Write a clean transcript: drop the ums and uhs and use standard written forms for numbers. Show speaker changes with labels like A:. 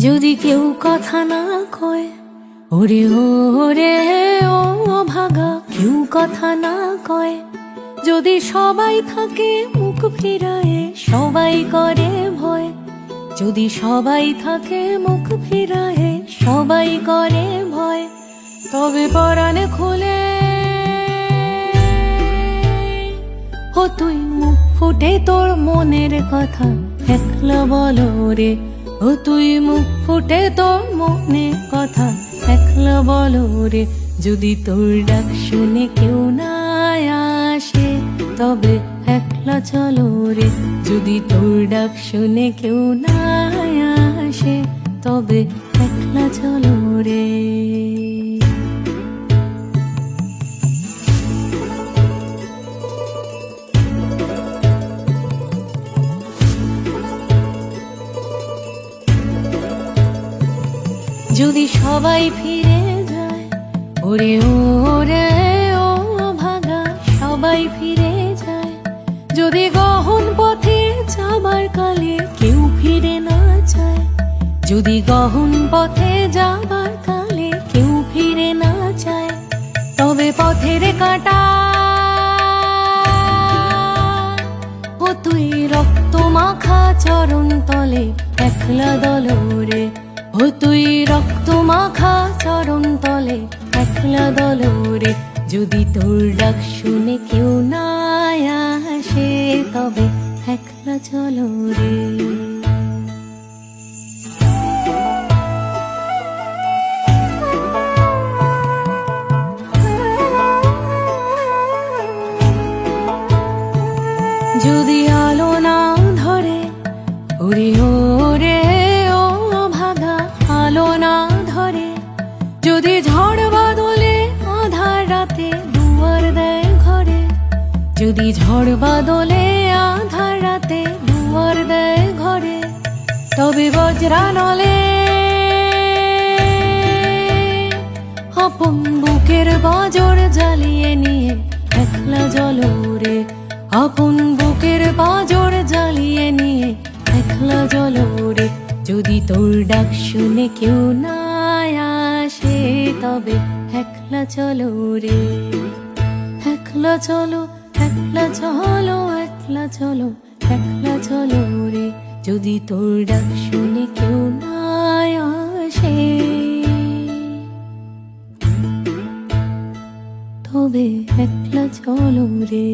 A: যদি কেউ কথা না কয়, ওরে ওরে ও ভাগা, কেউ কথা না কয়। যদি সবাই থাকে মুখ ফিরায়ে, সবাই করে ভয়। যদি সবাই থাকে মুখ ফিরায়ে, সবাই করে ভয়। তবে পরাণে খুলে ও তুই মুখ ফুটে তোর মনের কথা একলা বলো রে। ও তুই মুখ ফুটে তোর মনের কথা একলা বলো রে। যদি তোর ডাক শুনে কেউ না আসে, তবে একলা চলো রে। যদি তোর ডাক শুনে কেউ না আসে, তবে একলা চলো রে। যদি সবাই ফিরে যায়, ওরে ওরে ও ভাগা, সবাই ফিরে যায়। যদি গহন পথে যাবার কালে কেউ ফিরে না যায়, যদি গহন পথে যাবার কালে কেউ ফিরে না যায়, তবে পথের কাঁটা ও তুই রক্ত মাখা চরণ তলে একলা দলরে। ও তুই রক্ত মাখা চরণ তলে একলা দলরে। যদি তোর ডাক শুনে কেউ না আসে, তবে একলা চলো রে। যদি আলো না ধরে, ওরে ওরে ও ভাগা, আলো না ধরে। যদি ঝড় বাদলে আধার রাতে দুয়ার দেয় ঘরে, যদি ঝড় বাদলে আধার রাতে দুয়ার দেয় ঘরে, তবে বজ্রানলে আপন বুকের বাজর জ্বালিয়ে নিয়ে একলা জ্বলো রে। আপন বুকের বাজর জ্বালিয়ে নিয়ে একলা জ্বলো রে। যদি তোর ডাক শুনে কেউ না আসে, তবে একলা চলো রে। একলা চলো, একলা চলো, একলা চলো, একলা চলো রে। যদি তোর ডাক শুনে কেউ না আসে, তবে একলা চলো রে।